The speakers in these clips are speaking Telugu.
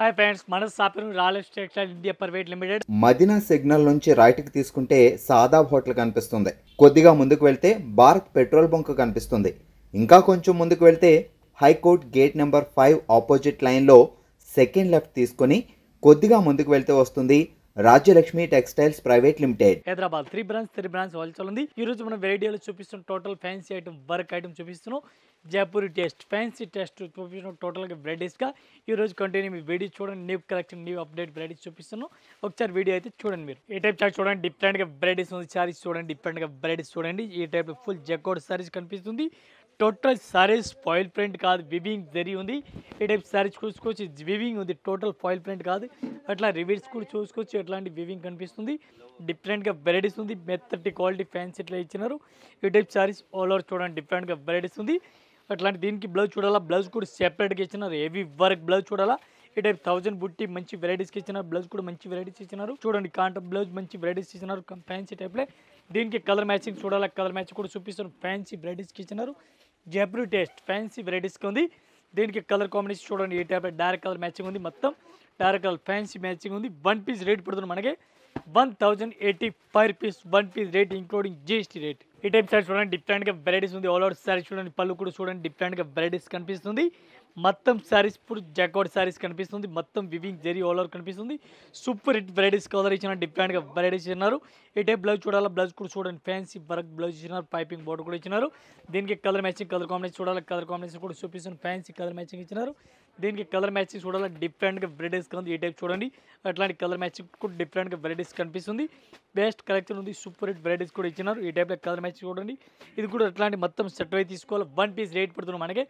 హాయ్ ఫ్రెండ్స్, మన shopping royal textile India private limited Madina signal నుంచి రైట్కి తీసుకుంటే సాదాబ్ హోటల్ కనిపిస్తుంది. కొద్దిగా ముందుకు వెళ్తే భారత్ పెట్రోల్ బంక్ కనిపిస్తుంది. ఇంకా కొంచెం ముందుకు వెళ్తే హైకోర్ట్ గేట్ నెంబర్ 5 ఆపోజిట్ లైన్లో సెకండ్ లెఫ్ట్ తీసుకొని కొద్దిగా ముందుకు వెళ్తే వస్తుంది Rajyalakshmi textiles private limited. Hyderabad three branch wholesale ఉంది. ఈ రోజు మనం వెరైటీలు చూపిస్తున్న total fancy item work item చూపిస్తున్నాం. జైపూరి టేస్ట్ ఫ్యాన్సీ టేస్ట్ చూపిస్తున్నాం టోటల్గా వెరైటీస్గా. ఈ రోజు కంటిన్యూ మీ వీడియో చూడండి. New collection new update varieties చూపిస్తున్నాం. ఒకసారి వీడియో అయితే చూడండి. మీరు ఈ టైప్ చార్ట్ చూడండి, డిఫరెంట్గా వెరైటీస్ ఉంది. సారీస్ చూడండి, డిఫరెంట్గా వెరైటీస్ చూడండి. ఈ టైప్ ఫుల్ జకోడ్ సారీస్ కనిపిస్తుంది. టోటల్ సారీస్ ఫాయిల్ ప్రింట్ కాదు, వివింగ్ జరీ ఉంది. ఈ టైప్ సారీస్ చూసుకోవచ్చు, వివింగ్ ఉంది. టోటల్ ఫాయిల్ ప్రింట్ కాదు, అట్లా రివీల్స్ కూడా చూసుకోవచ్చు. ఎట్లాంటి వివింగ్ కనిపిస్తుంది. డిఫరెంట్గా వెరైటీస్ ఉంది. మెత్తటి క్వాలిటీ ఫ్యాన్స్ ఇట్లా ఇచ్చినారు. ఈ టైప్ సారీస్ ఆల్ ఓవర్ చూడండి, డిఫరెంట్గా వెరైటీస్ ఉంది. అట్లాంటి దీనికి బ్లౌజ్ చూడాలా, బ్లౌజ్ కూడా సెపరేట్గా ఇచ్చినారు. హెవీ వర్క్ బ్లౌజ్ చూడాలా. ఈ టైప్ 1000 బుట్టి మంచి వెరైటీస్కి ఇచ్చినారు. బ్లౌజ్ కూడా మంచి వెరైటీస్ ఇచ్చినారు. చూడండి, కాంట్రాక్ట్ బ్లౌజ్ మంచి వెరైటీస్ ఇచ్చినారు. ఫ్యాన్సీ టైప్లో దీనికి కలర్ మ్యాచింగ్ చూడాలా, కలర్ మ్యాచింగ్ కూడా చూపిస్తారు. ఫ్యాన్సీ వెరైటీస్కి ఇచ్చినారు. జైపూరి టేస్ట్ ఫ్యాన్సీ వెరైటీస్కి ఉంది. దీనికి కలర్ కాంబినేషన్ చూడండి, ఈ టైప్ డైరెక్ట్ కలర్ మ్యాచింగ్ ఉంది. మొత్తం డైరెక్ట్ కలర్ ఫ్యాన్సీ మ్యాచింగ్ ఉంది. 1 పీస్ రేట్ పడుతుంది మనకి 1085 rupees. 1 piece rate including GST rate. ఈ టైప్ సారీ చూడండి, డిఫరెంట్గా వెరైటీస్ ఉంది. ఆల్ ఓవర్ సారీ చూడండి, పళ్ళు కూడా చూడండి, డిఫరెంట్గా వెరైటీస్ కనిపిస్తుంది. మొత్తం సారీస్ ఇప్పుడు జకోడ్ సారీస్ కనిపిస్తుంది. మొత్తం వివింగ్ జరీ ఆల్ ఓవర్ కనిపిస్తుంది. సూపర్ హిట్ వెరైటీస్ కలర్ ఇచ్చిన డిఫరెంట్గా వెరైటీస్ ఇచ్చినారు. ఈ టైప్ బ్లౌజ్ చూడాలి, బ్లౌజ్ కూడా చూడండి, ఫ్యాన్సీ వర్క్ బ్లౌజ్ ఇచ్చినారు. పైపింగ్ బోర్డర్ కూడా ఇచ్చినారు. దీనికి కలర్ మ్యాచింగ్ కలర్ కాంబినేషన్ చూడాలి, కలర్ కాంబినేషన్ కూడా చూపిస్తున్నారు. ఫ్యాన్సీ కలర్ మ్యాచింగ్ ఇచ్చినారు. దీనికి కలర్ మ్యాచింగ్ చూడాలి, డిఫరెంట్గా వెరైటీస్ ఉంది. ఈ టైప్ చూడండి, అట్లాంటి కలర్ మ్యాచింగ్ కూడా డిఫరెంట్గా వెరైటీస్ కనిపిస్తుంది. బెస్ట్ కలెక్షన్ ఉంది. సూపర్ హిట్ వెరైటీస్ కూడా ఇచ్చినారు. ఈ టైప్లో కలర్ మ్యాచింగ్ చూడండి. ఇది కూడా అట్లాంటి మొత్తం సెట్ అయి తీసుకోవాలి. 1 పీస్ రేట్ పడుతుంది మనకి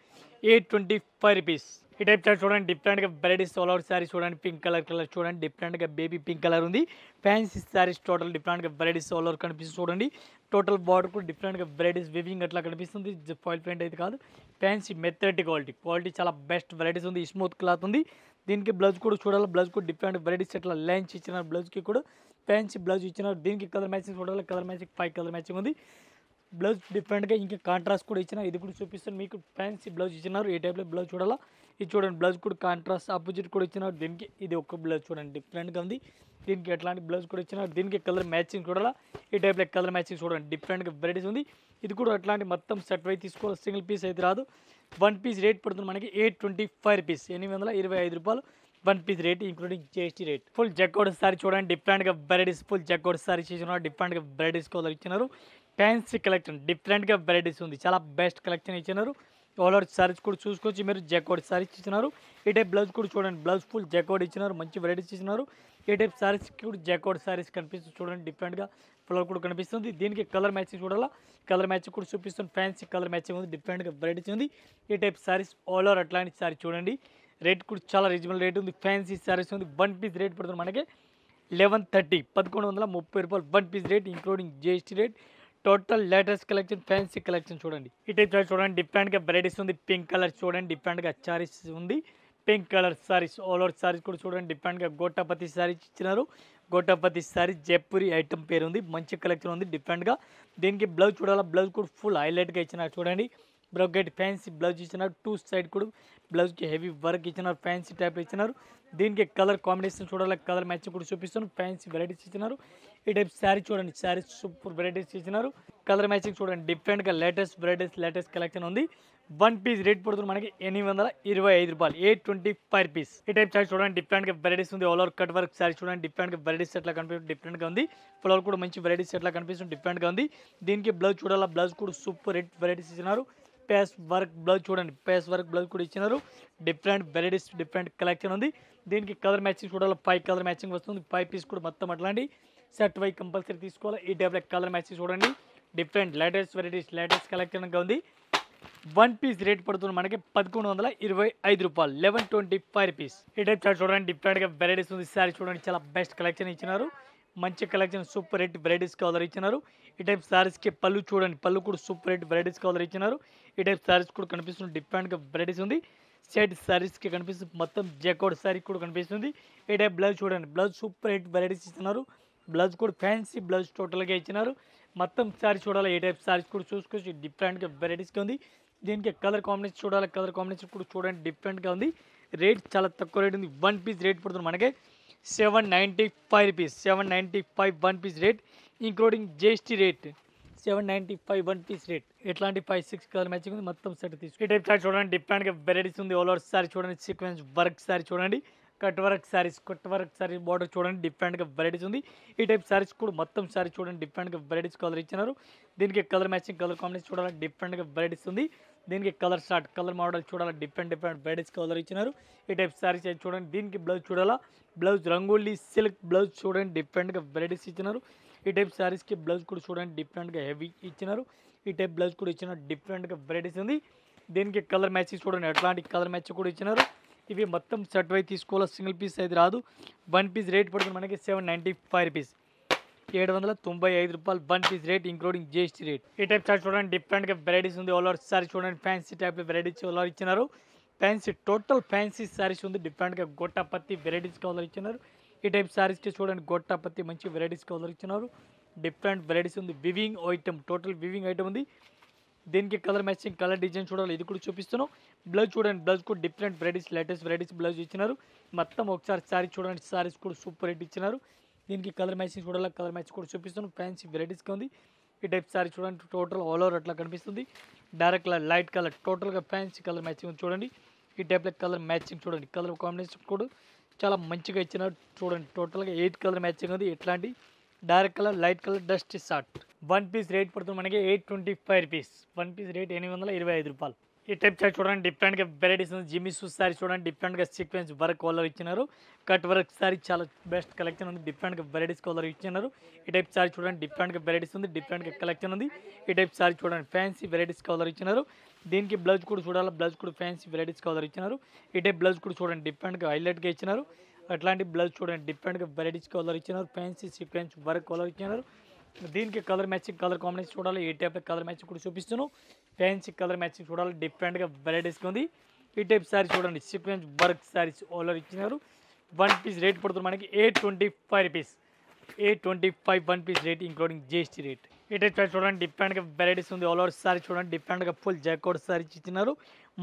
825 రూపీస్. ఈ టైప్ చార్ట్ చూడండి, డిఫరెంట్గా వెరైటీస్ ఆల్ ఓవర్ సారీ చూడండి. పింక్ కలర్ చూడండి, డిఫరెంట్గా బేబీ పింక్ కలర్ ఉంది. ఫ్యాన్సీ సారీస్ టోటల్ డిఫరెంట్గా వెరైటీస్ ఆల్ ఓవర్ కనిపిస్తుంది. చూడండి, టోటల్ బార్డర్ కూడా డిఫరెంట్గా వెరైటీస్ వివింగ్ అట్లా కనిపిస్తుంది. ఫాయిల్ ప్రింట్ అయితే కాదు, ఫ్యాన్సీ మెత్తటి క్వాలిటీ చాలా బెస్ట్ వెరైటీస్ ఉంది. స్మూత్ క్లాత్ ఉంది. దీనికి బ్లౌజ్ కూడా చూడాలి, బ్లౌజ్ కూడా డిఫరెంట్ వెరైటీస్ అట్లా లైన్స్ ఇచ్చినారు. బ్లౌజ్కి కూడా ఫ్యాన్సీ బ్లౌజ్ ఇచ్చినారు. దీనికి కలర్ మ్యాచింగ్ చూడాలి, కలర్ మ్యాచింగ్ 5 కలర్ మ్యాచింగ్ ఉంది. బ్లౌజ్ డిఫరెంట్గా ఇంకా కాంట్రాస్ట్ కూడా ఇచ్చిన, ఇది కూడా చూపిస్తాను మీకు. ఫ్యాన్సీ బ్లౌజ్ ఇచ్చినారు. ఈ టైప్లో బ్లౌజ్ చూడాలా. ఇది చూడండి, బ్లౌజ్ కూడా కాంట్రాస్ట్ ఆపోజిట్ కూడా ఇచ్చినారు. దీనికి ఇది ఒక బ్లౌజ్ చూడండి, డిఫరెంట్గా ఉంది. దీనికి ఎట్లాంటి బ్లౌజ్ కూడా ఇచ్చినారు. దీనికి కలర్ మ్యాచింగ్ చూడాలా. ఈ టైప్లో కలర్ మ్యాచింగ్ చూడండి, డిఫరెంట్గా వెరైటీస్ ఉంది. ఇది కూడా అట్లాంటి మొత్తం సెట్ వై తీసుకోవాలి. సింగిల్ పీస్ అయితే రాదు. 1 పీస్ రేట్ పడుతుంది మనకి 825 రూపీస్, 825 రూపాయలు. 1 piece rate including GST rate. Full jacquard sari చూడండి, డిఫరెంట్గా వెరైటీస్. ఫుల్ జకోడ్ సారీ ఇచ్చినారు. డిఫరెంట్గా వెరైటీస్ కలర్ ఇచ్చినారు. ఫ్యాన్సీ కలెక్షన్ డిఫరెంట్గా వెరైటీస్ ఉంది. చాలా బెస్ట్ కలెక్షన్ ఇచ్చినారు. ఆల్ ఓవర్ సారీస్ కూడా చూసుకోవచ్చు మీరు. జకోడ్ సారీస్ ఇచ్చినారు. ఈ టైప్ బ్లౌజ్ కూడా చూడండి, బ్లౌజ్ ఫుల్ జకోడ్ ఇచ్చినారు. మంచి వెరైటీస్ ఇచ్చినారు. ఈ టైప్ సారీస్ కూడా జకోడ్ సారీస్ కనిపిస్తుంది. చూడండి, డిఫరెంట్గా ఫ్లవర్ కూడా కనిపిస్తుంది. దీనికి కలర్ మ్యాచింగ్ చూడాలా, కలర్ మ్యాచింగ్ కూడా చూపిస్తుంది. ఫ్యాన్సీ కలర్ మ్యాచింగ్ ఉంది. డిఫరెంట్గా వెరైటీస్ ఉంది. ఈ టైప్ సారీస్ ఆల్ ఓవర్ అట్లాంటి సారీ చూడండి. రేట్ కూడా చాలా రీజనబుల్ రేట్ ఉంది. ఫ్యాన్సీ సారీస్ ఉంది. 1 పీస్ రేట్ పడుతుంది మనకి 1130, 1130 రూపాయలు. 1 piece rate including GST rate. Total latest collection, fancy collection చూడండి. ఈ టైప్ చూడండి, డిఫరెంట్గా వెరైటీస్ ఉంది. పింక్ కలర్ చూడండి, డిఫరెంట్గా సారీస్ ఉంది. Pink colour saris all over saris కూడా చూడండి, డిఫరెంట్గా గోటాపతి సారీస్ ఇచ్చినారు. గోటాపతి సారీ జైపూరి ఐటమ్ పేరు ఉంది. మంచి కలెక్షన్ ఉంది డిఫరెంట్గా. దీనికి బ్లౌజ్ చూడాలా, బ్లౌజ్ కూడా ఫుల్ హైలైట్గా ఇచ్చినారు. చూడండి, బ్రొకెట్ ఫ్యాన్సీ బ్లౌజ్ ఇచ్చినారు. 2 సైడ్ కూడా బ్లౌజ్కి హెవీ వర్క్ ఇచ్చినారు. ఫ్యాన్సీ టైప్ ఇచ్చినారు. దీనికి కలర్ కాంబినేషన్ చూడాలి, కలర్ మ్యాచింగ్ కూడా చూపిస్తాను. ఫ్యాన్సీ వెరైటీస్ ఇచ్చినారు. ఈ టైప్ శారీ చూడండి, శారీ సూపర్ వెరైటీస్ ఇచ్చినారు. కలర్ మ్యాచింగ్ చూడండి, డిఫరెంట్గా లేటెస్ట్ వెరైటీస్, లేటెస్ట్ కలెక్షన్ ఉంది. 1 పీస్ రేట్ పడుతుంది మనకి 825 రూపాయలు, 825 రూపీస్. ఈ టైప్ శారీ చూడండి, డిఫరెంట్గా వెరైటీస్ ఉంది. All over cut work sari చూడండి, డిఫరెంట్గా వెరైటీస్ ఎట్లా కనిపిస్తుంది, డిఫరెంట్గా ఉంది. ఫ్లవర్ కూడా మంచి వెరైటీస్ ఎట్లా కనిపిస్తుంది, డిఫరెంట్గా ఉంది. దీనికి బ్లౌజ్ చూడాలా, బ్లౌజ్ కూడా సూపర్ హిట్ వెరైటీస్ ఇచ్చినారు. పేస్ వర్క్ బ్లౌజ్ చూడండి, పేస్ వర్క్ బ్లౌజ్ కూడా ఇచ్చినారు. డిఫరెంట్ వెరైటీస్, డిఫరెంట్ కలెక్షన్ ఉంది. దీనికి కలర్ మ్యాచింగ్ చూడాలి, 5 కలర్ మ్యాచింగ్ వస్తుంది. 5 పీస్ కూడా మొత్తం అట్లాంటి సెట్ వై కంపల్సరీ తీసుకోవాలి. ఈ టైప్లో కలర్ మ్యాచింగ్ చూడండి, డిఫరెంట్ లేటెస్ట్ వెరైటీస్, లేటెస్ట్ కలెక్షన్గా ఉంది. 1 పీస్ రేట్ పడుతుంది మనకి 1125 రూపాయలు, 1125 రూపీస్. ఈ టైప్ చార్ట్ చూడండి, డిఫరెంట్గా వెరైటీస్ ఉంది. సారీ చూడండి, చాలా బెస్ట్ కలెక్షన్ ఇచ్చినారు. మంచి collection, super hit varieties colour ఇచ్చినారు. ఈ టైప్ సారీస్కి పళ్ళు చూడండి, పళ్ళు కూడా సూపర్ హిట్ వెరైటీస్ కలర్ ఇచ్చినారు. ఈ టైప్ సారీస్ కూడా కనిపిస్తుంది, డిఫరెంట్గా వెరైటీస్ ఉంది. సెట్ సారీస్కి కనిపిస్తుంది, మొత్తం జకోడ్ సారీ కూడా కనిపిస్తుంది. ఈ టైప్ బ్లౌజ్ చూడండి, బ్లౌజ్ సూపర్ హిట్ వెరైటీస్ ఇస్తున్నారు. బ్లౌజ్ కూడా ఫ్యాన్సీ బ్లౌజ్ టోటల్గా ఇచ్చినారు. మొత్తం సారీ చూడాలి, ఏ టైప్ సారీస్ కూడా చూసుకోవచ్చు, డిఫరెంట్గా వెరైటీస్గా ఉంది. దీనికి కలర్ కాంబినేషన్ చూడాలి, కలర్ కాంబినేషన్ కూడా చూడండి, డిఫరెంట్గా ఉంది. రేట్ చాలా తక్కువ రేట్ ఉంది. వన్ పీస్ రేట్ పడుతుంది మనకి 795 rupees. 795 one piece rate including GST rate. 795 one piece rate. ఎట్లాంటి 5-6 కలర్ మ్యాచింగ్ ఉంది. మొత్తం సెట్ తీసుకు ఈ టైప్ సారీ చూడండి. డిఫరెంట్గా వెరైటీస్ ఉంది. ఆల్ ఓవర్ సారీ చూడండి. సీక్వెన్స్ వర్క్ సారీ చూడండి. కట్ వర్క్ సారీస్, బార్డర్ చూడండి. డిఫరెంట్గా వెరైటీస్ ఉంది. ఈ టైప్ సారీస్ కూడా మొత్తం సారీ చూడండి. డిఫరెంట్గా వెరైటీస్ కలర్ ఇచ్చినారు. దీనికి కలర్ మ్యాచింగ్, కలర్ కాంబినేషన్ చూడాలి. డిఫరెంట్గా వెరైటీస్ ఉంది. దీనికి కలర్ షార్ట్, కలర్ మోడల్ చూడాలి. డిఫరెంట్ వెరైటీస్ కలర్ ఇచ్చినారు. ఈ టైప్ సారీస్ అయితే చూడండి. దీనికి బ్లౌజ్ చూడాలా. బ్లౌజ్ రంగోలీ సిల్క్ బ్లౌజ్ చూడండి. డిఫరెంట్గా వెరైటీస్ ఇచ్చినారు. ఈ టైప్ సారీస్కి బ్లౌజ్ కూడా చూడండి. డిఫరెంట్గా హెవీ ఇచ్చినారు. ఈ టైప్ బ్లౌజ్ కూడా ఇచ్చిన డిఫరెంట్గా వెరైటీస్ ఉంది. దీనికి కలర్ మ్యాచింగ్ చూడండి. ఎట్లాంటి కలర్ మ్యాచ్ కూడా ఇచ్చినారు. ఇవి మొత్తం సెట్ వై తీసుకోవాలి. సింగిల్ పీస్ అయితే రాదు. వన్ పీస్ రేట్ పడుతుంది మనకి 795 రూపీస్. 795 రూపాయలు one piece rate including GST rate. ఈ టైప్ సారీ చూడండి. డిఫరెంట్గా వెరైటీస్ ఉంది. ఆల్ ఓవర్ సారీ చూడండి. ఫ్యాన్సీ టైప్లో వెరైటీస్ ఆల్ ఇచ్చినారు. ఫ్యాన్సీ టోటల్ ఫ్యాన్సీ సారీస్ ఉంది. డిఫరెంట్గా గొట్టపత్తి వెరైటీస్ కలర్ ఇచ్చినారు. ఈ టైప్ సారీస్కి చూడండి. గొట్టపత్తి మంచి వెరైటీస్ కలర్ ఇచ్చినారు. డిఫరెంట్ వెరైటీస్ ఉంది. Weaving item, total weaving item ఉంది. దీనికి కలర్ మ్యాచింగ్, కలర్ డిజైన్ చూడాలి. ఇది కూడా చూపిస్తున్నాం. బ్లౌజ్ చూడండి. బ్లౌజ్ కూడా different varieties, latest varieties blouse ఇచ్చినారు. మొత్తం ఒకసారి సారీ చూడండి. సారీస్ కూడా సూపర్ రేట్ ఇచ్చినారు. దీనికి కలర్ మ్యాచింగ్ చూడాలి. కలర్ మ్యాచ్ కూడా చూపిస్తున్నాం. ఫ్యాన్సీ వెరైటీస్గా ఉంది. ఈ టైప్ సారీ చూడండి. టోటల్ ఆల్ ఓవర్ అట్లా కనిపిస్తుంది. డార్క్ కలర్, లైట్ కలర్, టోటల్గా ఫ్యాన్సీ కలర్ మ్యాచింగ్ చూడండి. ఈ టైప్లో కలర్ మ్యాచింగ్ చూడండి. కలర్ కాంబినేషన్ కూడా చాలా మంచిగా ఇచ్చినారు. చూడండి. టోటల్గా 8 కలర్ మ్యాచింగ్ ఉంది. ఎట్లాంటి dark colour, light colour, dust short. One piece rate పడుతుంది మనకి 825 రూపీస్. వన్ పీస్ రేట్ 825 రూపాయలు. ఈ టైప్ సారీ చూడండి. డిఫరెంట్గా వెరైటీస్ ఉంది. జిమ్మిసూ సారీ చూడండి. డిఫరెంట్గా సీక్వెన్స్ వర్క్ కలర్ ఇచ్చినారు. కట్ వర్క్ సారీ చాలా బెస్ట్ కలెక్షన్ ఉంది. డిఫరెంట్గా వెరైటీస్ కలర్ ఇచ్చినారు. ఈ టైప్ సారీ చూడండి. డిఫరెంట్గా వెరైటీస్ ఉంది. డిఫరెంట్గా కలెక్షన్ ఉంది. ఈ టైప్ సారీ చూడండి. ఫ్యాన్సీ వెరైటీస్ కలర్ ఇచ్చినారు. దీనికి బ్లౌజ్ కూడా చూడాలి. బ్లౌజ్ కూడా ఫ్యాన్సీ వెరైటీస్ కలర్ ఇచ్చినారు. ఈ టైప్ బ్లౌజ్ కూడా చూడండి. డిఫరెంట్గా హైలైట్గా ఇచ్చినారు. అట్లాంటి బ్లౌజ్ చూడండి. డిఫరెంట్గా వెరైటీస్ కలర్ ఇచ్చినారు. ఫ్యాన్సీ సీక్వెన్స్ వర్క్ కలర్ ఇచ్చినారు. దీనికి కలర్ మ్యాచింగ్, కలర్ కాంబినేషన్ చూడాలి. ఈ టైప్ కలర్ మ్యాచింగ్ కూడా చూపిస్తున్నాను. ఫ్యాన్సీ కలర్ మ్యాచింగ్ చూడాలి. డిఫరెంట్గా వెరైటీస్గా ఉంది. ఈ టైప్ సారీ చూడండి. సీక్వెన్స్ వర్క్ సారీస్ ఆల్ ఇచ్చినారు. వన్ పీస్ రేట్ పడుతుంది మనకి 825 rupees. 825 one piece rate including GST rate. ఈ టైప్ సారీ చూడండి. డిఫరెంట్గా వెరైటీస్ ఉంది. ఆల్ ఓవర్ సారీ చూడండి. డిఫరెంట్గా ఫుల్ జాకోట్ సారీ ఇచ్చినారు.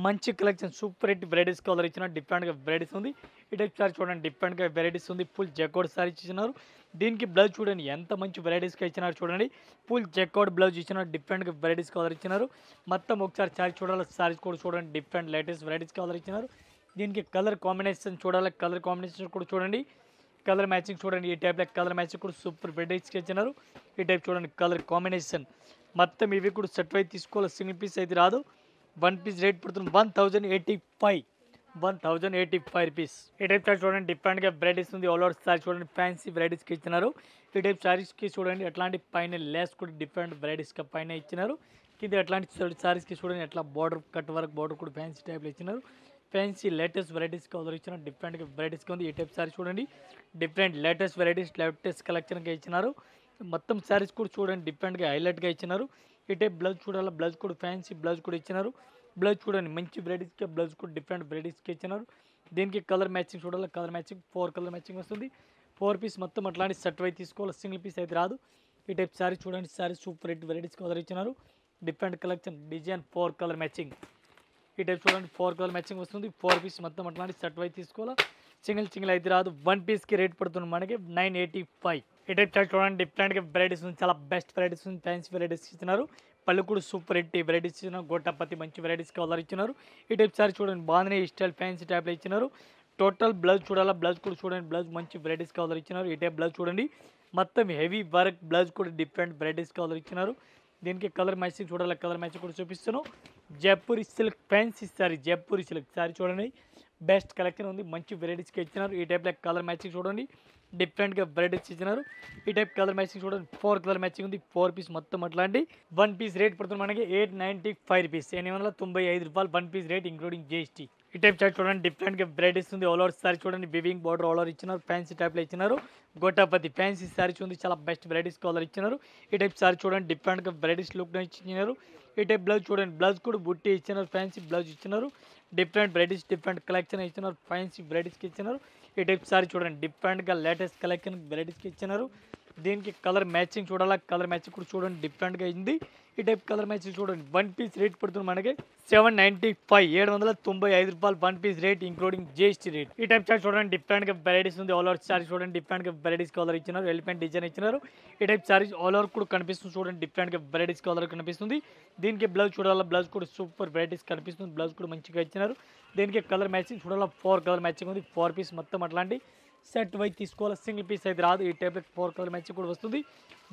మంచి collection, super hit varieties colour ఇచ్చినారు. డిఫరెంట్గా వెరైటీస్ ఉంది. ఈ టైప్ సారీ చూడండి. డిఫరెంట్గా వెరైటీస్ ఉంది. ఫుల్ జాకోట్ సారీ ఇచ్చినారు. దీనికి బ్లౌజ్ చూడండి. ఎంత మంచి వెరైటీస్గా ఇచ్చినారు చూడండి. ఫుల్ చెక్అవుట్ బ్లౌజ్ ఇచ్చినారు. డిఫరెంట్గా వెరైటీస్ కలర్ ఇచ్చినారు. మొత్తం ఒకసారి సారీ చూడాలి. సారీస్ కూడా చూడండి. డిఫరెంట్ లేటెస్ట్ వెరైటీస్ కలర్ ఇచ్చినారు. దీనికి కలర్ కాంబినేషన్ చూడాలి. కలర్ కాంబినేషన్ కూడా చూడండి. కలర్ మ్యాచింగ్ చూడండి. ఈ టైప్లో కలర్ మ్యాచింగ్ కూడా సూపర్ వెరైటీస్గా ఇచ్చినారు. ఈ టైప్ చూడండి. కలర్ కాంబినేషన్ మొత్తం ఇవి కూడా సెట్ వై తీసుకోవాలి. సింగిల్ పీస్ అయితే రాదు. వన్ పీస్ రేట్ పడుతుంది 1085. 1085 రూపీస్. ఈ టైప్ సారీ చూడండి. డిఫరెంట్గా వెరైటీస్ ఉంది. ఆల్ ఓవర్ సారీ చూడండి. ఫ్యాన్సీ వెరైటీస్కి ఇచ్చినారు. ఈ టైప్ సారీస్కి చూడండి. అట్లాంటి పైన లేస్ కూడా డిఫరెంట్ వెరైటీస్గా పైన ఇచ్చినారు. కింద అట్లాంటి సారీస్కి చూడండి. ఎట్లా బార్డర్, కట్ వర్క్ బార్డర్ కూడా ఫ్యాన్సీ టైప్లో ఇచ్చినారు. ఫ్యాన్సీ లేటెస్ట్ వెరైటీస్ కలర్ ఇచ్చినారు. డిఫరెంట్గా వెరైటీస్గా ఉంది. ఈ టైప్ సారీ చూడండి. డిఫరెంట్ లేటెస్ట్ వెరైటీస్, లేటెస్ట్ కలెక్షన్గా ఇచ్చినారు. మొత్తం సారీస్ కూడా చూడండి. డిఫరెంట్గా హైలైట్గా ఇచ్చినారు. ఈ టైప్ బ్లౌజ్ చూడాలి. బ్లౌజ్ కూడా ఫ్యాన్సీ బ్లౌజ్ కూడా ఇచ్చినారు. బ్లౌజ్ చూడండి. మంచి వెరైటీస్కి బ్లౌజ్ కూడా డిఫరెంట్ వెరైటీస్కి ఇచ్చినారు. దీనికి కలర్ మ్యాచింగ్ చూడాలి. కలర్ మ్యాచింగ్ 4 కలర్ మ్యాచింగ్ వస్తుంది. 4 పీస్ మొత్తం అట్లాంటి సెట్ వై తీసుకోవాలి. సింగిల్ పీస్ అయితే రాదు. ఈ టైప్ సారీ చూడండి. Sari super hit varieties colour ఇచ్చినారు. Different collection, design 4 colour matching. ఈ టైప్ చూడండి. 4 కలర్ మ్యాచింగ్ వస్తుంది. 4 పీస్ మొత్తం అట్లాంటి సెట్ వై తీసుకోవాలి. సింగిల్ అయితే రాదు. వన్ పీస్కి రేట్ పడుతుంది మనకి 985. ఈ టైప్ చార్ట్ చూడండి. డిఫరెంట్గా వెరైటీస్ ఉంది. చాలా బెస్ట్ వెరైటీస్ ఉంది. ఫ్యాన్సీ వెరైటీస్ ఇచ్చినారు. పళ్ళు కూడా సూపర్ హిట్ వెరైటీస్ ఇచ్చినారు. గొట్టపత్తి మంచి వెరైటీస్ కలర్ ఇచ్చినారు. ఈ టైప్ సారీ చూడండి. బాగానే స్టైల్ ఫ్యాన్సీ టైప్లో ఇచ్చినారు. టోటల్ బ్లౌజ్ చూడాలా. బ్లౌజ్ కూడా చూడండి. బ్లౌజ్ మంచి వెరైటీస్ కలర్ ఇచ్చినారు. ఈ టైప్ బ్లౌజ్ చూడండి. మొత్తం హెవీ వర్క్ బ్లౌజ్ కూడా డిఫరెంట్ వెరైటీస్ కలర్ ఇచ్చినారు. దీనికి కలర్ మ్యాచింగ్ చూడాలి. కలర్ మ్యాచింగ్ కూడా చూపిస్తున్నాను. Jaipuri silk fancy sorry, Jaipuri silk sorry చూడండి. బెస్ట్ కలెక్షన్ ఉంది. మంచి వెరైటీస్కి ఇచ్చినారు. ఈ టైప్లో కలర్ మ్యాచింగ్ చూడండి. డిఫరెంట్గా వెరైటీస్ ఇచ్చినారు. ఈ టైప్ కలర్ మ్యాచింగ్ చూడండి. 4 కలర్ మ్యాచింగ్ ఉంది. 4 పీస్ మొత్తం అట్లాంటి. వన్ పీస్ రేట్ పడుతుంది మనకి 895 రూపీస్. 895 రూపాయలు one piece rate including GST. ఈ టైప్ చార్ట్ చూడండి. డిఫరెంట్గా వెరైటీస్ ఉంది. ఆల్ ఓవర్ సారీ చూడండి. వివింగ్ బార్డర్ ఆల్ ఓవర్ ఇచ్చినారు. ఫ్యాన్సీ టైప్లో ఇచ్చినారు. గొట్టపతి ఫ్యాన్సీ సారీ ఉంది. చాలా బెస్ట్ వెరైటీస్ కలర్ ఇచ్చినారు. ఈ టైప్ సారీ చూడండి. డిఫరెంట్గా వెరైటీస్ లుక్ ఇచ్చినారు. ఈ టైప్ బ్లౌజ్ చూడండి. బ్లౌజ్ కూడా బుట్టి ఇచ్చినారు. ఫ్యాన్సీ బ్లౌజ్ ఇచ్చినారు. డిఫరెంట్ వెరైటీస్, డిఫరెంట్ కలెక్షన్ ఇచ్చినారు. ఫ్యాన్సీ వెరైటీస్కి ఇచ్చినారు. ఈ టైప్ సారీ చూడండి. డిఫరెంట్గా లేటెస్ట్ కలెక్షన్ వెరైటీస్కి ఇచ్చినారు. దీనికి కలర్ మ్యాచింగ్ చూడాలా, కలర్ మ్యాచింగ్ కూడా చూడండి డిఫరెంట్గా అయింది. ఈ టైప్ కలర్ మ్యాచింగ్ చూడండి. 1 పీస్ రేట్ పడుతుంది మనకి 795 795 రూపాయలు 1 piece rate including GST rate. ఈ టైప్ చార్ట్ చూడండి డిఫరెంట్గా వెరైటీస్ ఉంది. ఆల్ ఓవర్ సారీ చూడండి డిఫరెంట్గా వెరైటీస్ కలర్ ఇచ్చినారు, ఎలిఫెంట్ డిజైన్ ఇచ్చినారు. ఈ టైప్ సారీస్ ఆల్ ఓవర్ కూడా కనిపిస్తుంది చూడండి డిఫరెంట్గా వెరైటీస్ కలర్ కనిపిస్తుంది. దీనికి బ్లౌజ్ చూడాలా, బ్లౌజ్ కూడా సూపర్ వెరైటీస్ కనిపిస్తుంది, బ్లౌజ్ కూడా మంచిగా ఇచ్చినారు. దీనికి కలర్ మ్యాచింగ్ చూడాలా, 4 కలర్ మ్యాచింగ్ ఉంది. 4 పీస్ మొత్తం అట్లాంటి సెట్ వైజ్ తీసుకోవాలి, సింగిల్ పీస్ అయితే రాదు. ఈ టైప్ 4 కలర్ మ్యాచింగ్ కూడా వస్తుంది.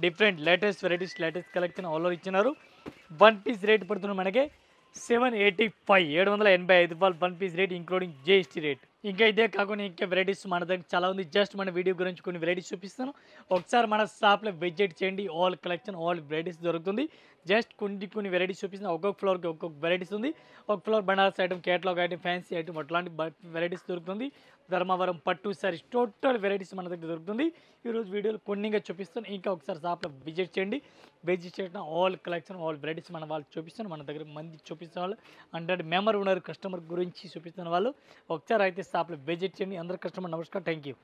Different latest varieties, latest collection all over ఇచ్చినారు. 1 పీస్ రేట్ పడుతుంది మనకి 785 785 రూపాయలు 1 piece rate including GST rate. ఇంకా ఇదే కాకుండా ఇంకా వెరైటీస్ మన దగ్గర చాలా ఉంది. జస్ట్ మన వీడియో గురించి కొన్ని వెరైటీస్ చూపిస్తాను, ఒకసారి మన షాప్లో విజిట్ చేయండి. ఆల్ కలెక్షన్ ఆల్ వెరైటీస్ దొరుకుతుంది. జస్ట్ కొన్ని వెరైటీస్ చూపిస్తాను. ఒక్కొక్క ఫ్లోర్కి ఒక్కొక్క వెరైటీస్ ఉంది. ఒక floor Banaras item, catalogue item, fancy item అట్లాంటి వెరైటీస్ దొరుకుతుంది. ధర్మవరం పట్టు సారీస్ టోటల్ వెరైటీస్ మన దగ్గర దొరుకుతుంది. ఈరోజు వీడియోలో కొన్నిగా చూపిస్తాను. ఇంకా ఒకసారి షాప్లో విజిట్ చేయండి. విజిట్ చేయడం ఆల్ కలెక్షన్ ఆల్ వెరైటీస్ మన వాళ్ళు చూపిస్తాను. మన దగ్గర మంది చూపిస్తున్న వాళ్ళు 100 మెంబర్ ఉన్నారు కస్టమర్ గురించి చూపిస్తున్న వాళ్ళు. ఒకసారి అయితే షాప్లో విజిట్ చేయండి. అందరు కస్టమర్ నమస్కారం, థ్యాంక్ యూ.